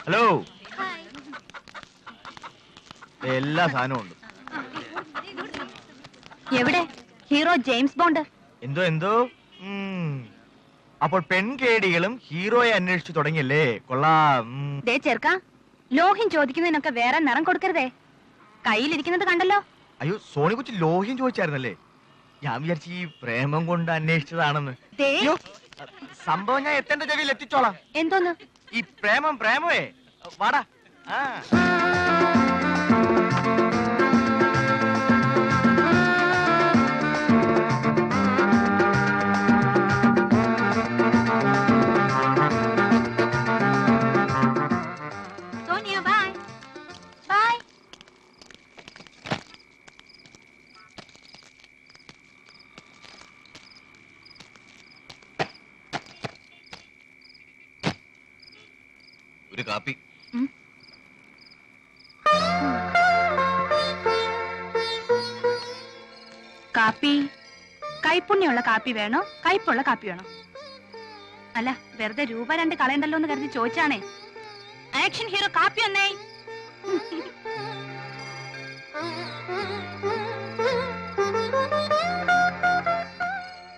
Hello. എല്ലാ സാധനവും ഉണ്ട്. എവിടെ ഹീറോ ജെയിംസ് ബോണ്ട്? എന്തോ അപ്പോൾ പെൺകേടികളും ഹീറോയെ അന്വേഷിച്ചു തുടങ്ങിയല്ലേ? കൊള്ളാം. ദേ ചെറുക്ക, ലോഹ്യം ചോദിക്കുന്നതിനൊക്കെ വേറെ നിറം കൊടുക്കരുതേ. കയ്യിലിരിക്കുന്നത് കണ്ടല്ലോ. അയ്യോ, സോണി കൊച്ചു ലോഹ്യം ചോദിച്ചായിരുന്നല്ലേ? ഞാൻ വിചാരിച്ചു ഈ പ്രേമം കൊണ്ട് അന്വേഷിച്ചതാണെന്ന്. സംഭവം ഞാൻ എത്തേണ്ട ചെവിയിൽ എത്തിച്ചോളാം. എന്തോന്ന് ഈ പ്രേമേ വാടാ. Sonia bye bye. ഒരു കാപ്പി. കാപ്പി കൈപ്പുണ്യമുള്ള കാപ്പി വേണോ കയ്പുള്ള കാപ്പി വേണോ? അല്ല, വെറുതെ രൂപ 2 കളയണ്ടല്ലോ എന്ന് കരുതി ചോദിച്ചാണേ. ആക്ഷൻ ഹീറോ കാപ്പി ഒന്നേ.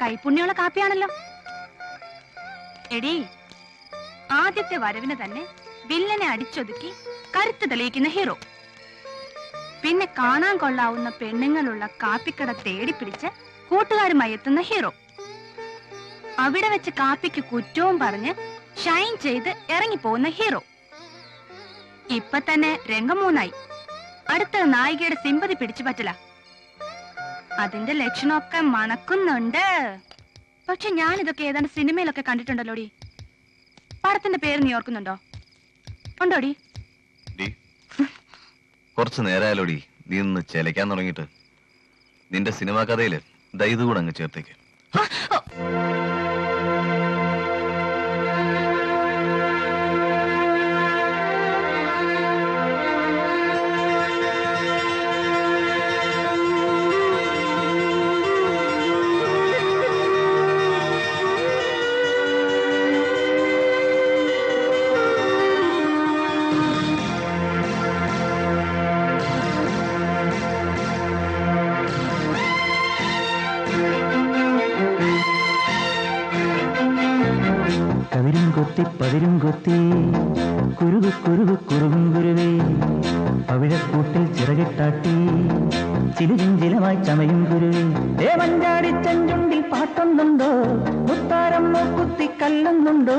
കൈപ്പുണ്യമുള്ള കാപ്പിയാണല്ലോ. എടീ, ആദ്യത്തെ വരവിന് തന്നെ വില്ലനെ അടിച്ചൊതുക്കി കരുത്ത് തെളിയിക്കുന്ന ഹീറോ. പിന്നെ കാണാൻ കൊള്ളാവുന്ന പെണ്ണുങ്ങളുള്ള കാപ്പിക്കട തേടിപ്പിടിച്ച് കൂട്ടുകാരുമായി എത്തുന്ന ഹീറോ. അവിടെ വെച്ച് കാപ്പിക്ക് കുറ്റവും പറഞ്ഞ് ഷൈൻ ചെയ്ത് ഇറങ്ങിപ്പോകുന്ന ഹീറോ. ഇപ്പൊ തന്നെ രംഗം 3ആയി. അടുത്ത നായികയുടെ സിമ്പതി പിടിച്ചു പറ്റില്ല. അതിന്റെ ലക്ഷണമൊക്കെ മണക്കുന്നുണ്ട്. പക്ഷെ ഞാനിതൊക്കെ ഏതാണ്ട് സിനിമയിലൊക്കെ കണ്ടിട്ടുണ്ടല്ലോടി. പടത്തിന്റെ പേര് നീ ഓർക്കുന്നുണ്ടോ? ഉണ്ടോടി? കുറച്ചു നേരമായാലോടി നീ ഒന്ന് ചെലക്കാൻ തുടങ്ങിയിട്ട്. നിന്റെ സിനിമാ കഥയില് ഇത് കൂടെ അങ്ങ് ചേർത്തേക്ക്. പതിരും കൊത്തി കുറുകും ഗുരുവേ, പവിഴക്കൂട്ടിൽ ചിറകിട്ടാട്ടി ചിലുചിലമായി ചമയും ഗുരുവേ. മഞ്ചാടി ചെഞ്ചുണ്ടിൽ പാട്ടൊന്നുണ്ടോ? മുത്താരം മൂക്കുത്തി കല്ലുന്നുണ്ടോ?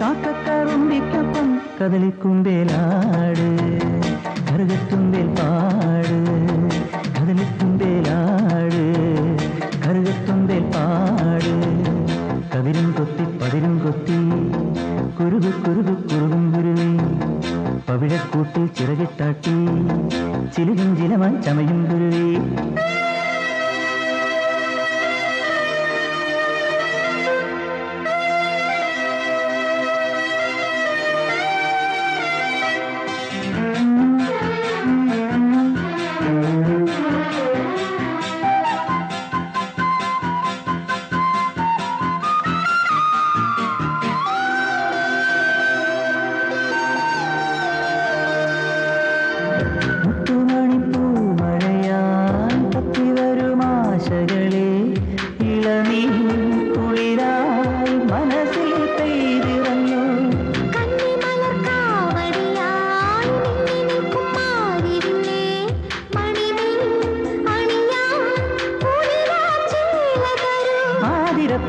കാക്കക്കറുമ്പിക്കൊപ്പം കദളിക്കുമ്പേലാട് കറുകത്തുമ്പേൽ പാട്. കദളിക്കുമ്പേലാട് കറുകത്തുമ്പേൽ പാട്. പതിരും കൊത്തി കുറുകും ഗുരുവേ, പവിഴക്കൂട്ടിൽ ചിറകിട്ടാട്ടി ചിലുചിലമായി ചമയും ഗുരുവേ.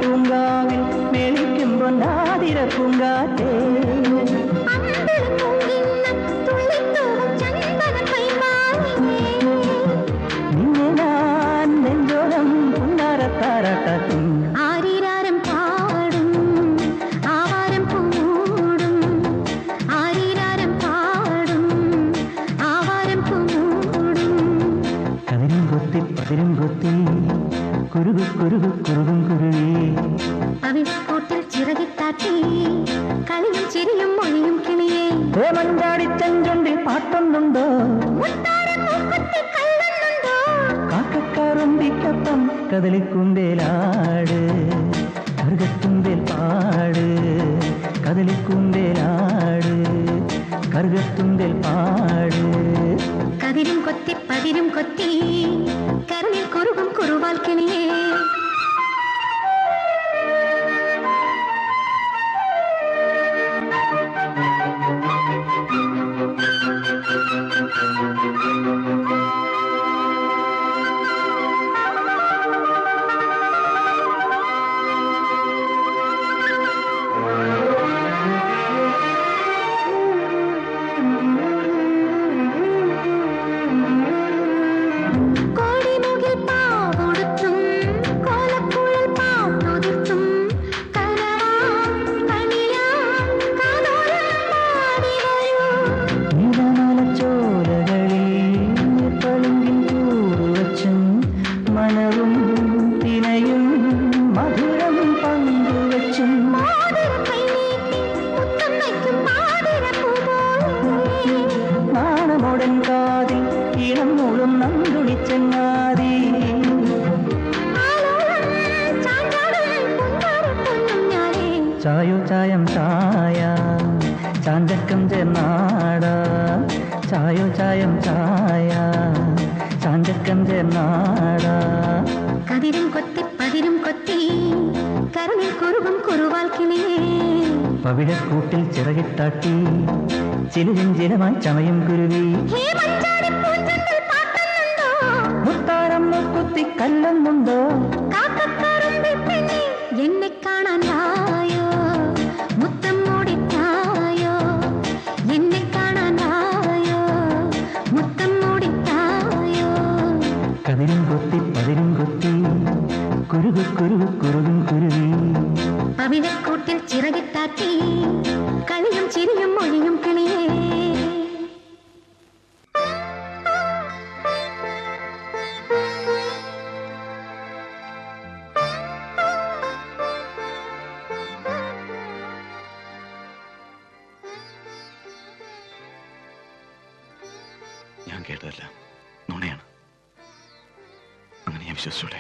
പൂങ്കാവിൽ മേളിക്കുമ്പോൾ നാദിരപ്പൂങ്കാറ്റേ നിന്നെ ഞാൻ നെഞ്ചോരം പുന്നാരത്താരാട്ടും. ആരീരാരം പാടും ആവാരം പൂമൂടും. ആരീരാരം പാടും ആവാരം പൂമൂടും. കതിരും കൊത്തി പതിരും കൊത്തി കുറുകും കുരുവേ, പവിഴക്കൂട്ടിൽ ചിറകിട്ടാട്ടി കളിയും ചിരിയും മൊഴിയും കിളിയേ. മഞ്ചാടി ചെഞ്ചുണ്ടിൽ പാട്ടൊന്നുണ്ടോ? കാക്കക്കാറുമ്പിക്കൊപ്പം കദളിക്കുമ്പേലാട് കറുകത്തുമ്പേൽ പാട്. കദളിക്കുമ്പേലാട് കറുകത്തുമ്പിൽ പാട് കതിരും കൊത്തി പതിരും കൊത്തി കരളിൽ കുറുകും കുറുവാൽ കിളിയേ ചായോ ചായം ചായ ചാഞ്ചക്കം ചേർന്നാട ചായോ ചായം ചായ ചാഞ്ചക്കം ചേർന്നാട കതിരും കൊത്തി പതിരും കൊത്തി കരളിൽ കുറുകും കുറുവാൽ കിളിയേ പവിഴക്കൂട്ടിൽ ചിറകിട്ടാട്ടി ചിലുചിലമായി ചമയും കുരുവി മുത്താരം മുക്കുത്തി കല്ലുന്നുണ്ടോ എന്നെ കാണാനായോ മുത്തം മൂടിത്തായോ എന്നെ കാണാനായോ മുത്തം മൂടിത്തായോ കതിരും കൊത്തി പതിരും കൊത്തി കുരുകു കുരുകു കുറുകും കുരുവി പവിഴക്കൂട്ടിൽ ചിറകിട്ടാട്ടി കളിയും ചിരിയും മൊഴിയും കിളിയേ ഞാൻ കേട്ടതല്ല നുണയാണ്. അങ്ങനെ ഞാൻ വിശ്വസിച്ചൂടെ?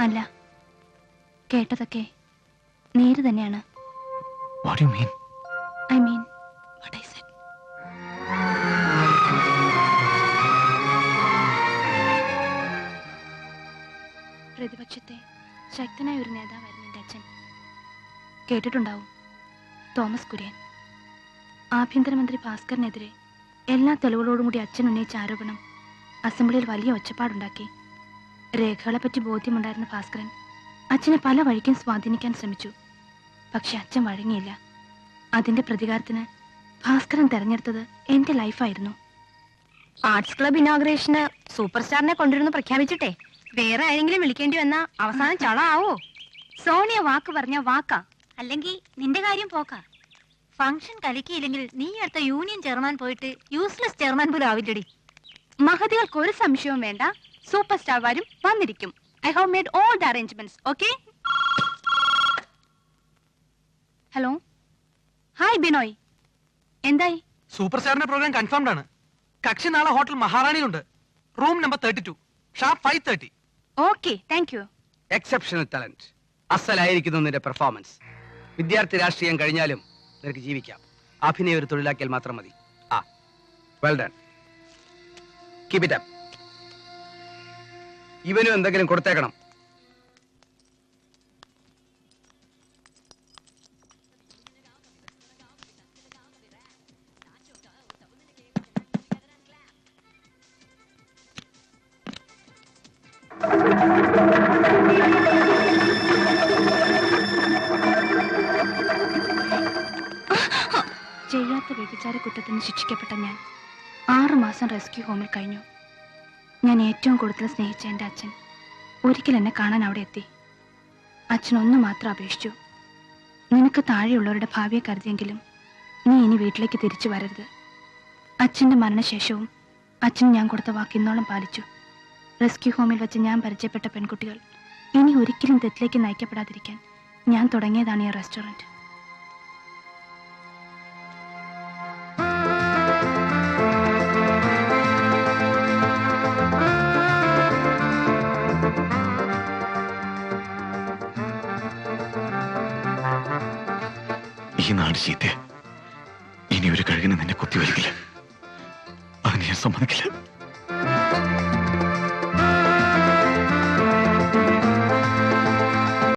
അല്ല, കേട്ടതൊക്കെ നേര് തന്നെയാണ്. What do you mean? I mean what I said. പ്രതിപക്ഷത്തെ ശക്തനായ ഒരു നേതാവായിരുന്നു എൻ്റെ അച്ഛൻ. കേട്ടിട്ടുണ്ടാവും, തോമസ് കുര്യൻ. ആഭ്യന്തരമന്ത്രി ഭാസ്കറിനെതിരെ എല്ലാ തെളിവുകളോടും കൂടി അച്ഛൻ ഉന്നയിച്ച ആരോപണം അസംബ്ലിയിൽ വലിയ ഒച്ചപ്പാടുണ്ടാക്കി. രേഖകളെപ്പറ്റി ബോധ്യമുണ്ടായിരുന്ന ഭാസ്കരൻ അച്ഛനെ പല വഴിക്കും സ്വാധീനിക്കാൻ ശ്രമിച്ചു. പക്ഷെ അച്ഛൻ വഴങ്ങിയില്ല. അതിന്റെ പ്രതികാരത്തിന് ഭാസ്കരൻ തെരഞ്ഞെടുത്തത് എന്റെ ലൈഫായിരുന്നു. ആർട്സ് ക്ലബ് ഇനോഗ്രേഷന് സൂപ്പർ സ്റ്റാറിനെ കൊണ്ടുവരുന്നു പ്രഖ്യാപിച്ചിട്ടേ വേറെ ആരെങ്കിലും വിളിക്കേണ്ടി വന്നാ അവസാനം ചള ആവോ? സോണിയ വാക്ക് പറഞ്ഞ വാക്കാ, അല്ലെങ്കിൽ നിന്റെ കാര്യം പോക്കാ. ഫംഗ്ഷൻ കലക്കിയില്ലെങ്കിൽ നീ അടുത്ത യൂണിയൻ ചെയർമാൻ പോയിട്ട് യൂസ്ലെസ് ചെയർമാൻ പോലും ആവില്ലടി. മഹതികൾക്ക് ഒരു സംശയവും വേണ്ട. സൂപ്പർ സ്റ്റാർ വരും, വന്നിരിക്കും. I have made all the arrangements. Okay? Hello, hi Binoy, എന്തായി? സൂപ്പർ സ്റ്റാറിന്റെ പ്രോഗ്രാം കൺഫേംഡ് ആണ്. കക്ഷി നാളെ ഹോട്ടൽ മഹാറാണിയിലുണ്ട്. Room number 32 sharp 5:30. Okay, thank you. Exceptional talent. അസലായിരിക്കുന്നു നിന്റെ പെർഫോമൻസ്. വിദ്യാർത്ഥി രാഷ്ട്രീയം കഴിഞ്ഞാലും നിനക്ക് ജീവിക്കാം. അഭിനയം ഒരു തൊഴിലാക്കിയാൽ മാത്രം മതി. Well done, keep it up. ഇവനും എന്തെങ്കിലും കൊടുത്തേക്കണം. ചെയ്യാത്ത വ്യഭിചാര കുറ്റത്തിന് ശിക്ഷിക്കപ്പെട്ട ഞാൻ 6 മാസം റെസ്ക്യൂ ഹോമിൽ കഴിഞ്ഞു. ഞാൻ ഏറ്റവും കൂടുതൽ സ്നേഹിച്ച എൻ്റെ അച്ഛൻ ഒരിക്കൽ എന്നെ കാണാൻ അവിടെ എത്തി. അച്ഛൻ ഒന്ന് മാത്രം അപേക്ഷിച്ചു: നിനക്ക് താഴെയുള്ളവരുടെ ഭാവിയെ കരുതിയെങ്കിലും നീ ഇനി വീട്ടിലേക്ക് തിരിച്ചു വരരുത്. അച്ഛൻ്റെ മരണശേഷവും അച്ഛൻ ഞാൻ കൊടുത്ത വാക്ക് ഇന്നോളം പാലിച്ചു. റെസ്ക്യൂ ഹോമിൽ വെച്ച് ഞാൻ പരിചയപ്പെട്ട പെൺകുട്ടികൾ ഇനി ഒരിക്കലും തെറ്റിലേക്ക് നയിക്കപ്പെടാതിരിക്കാൻ ഞാൻ തുടങ്ങിയതാണ് ഈ റെസ്റ്റോറൻറ്റ്. ഈ നാട് ചീത്ത. ഇനി ഒരു കഴുകിന് നിന്നെ കുത്തിവരിക്കില്ല. അതിന് ഞാൻ സമ്മതിക്കില്ല.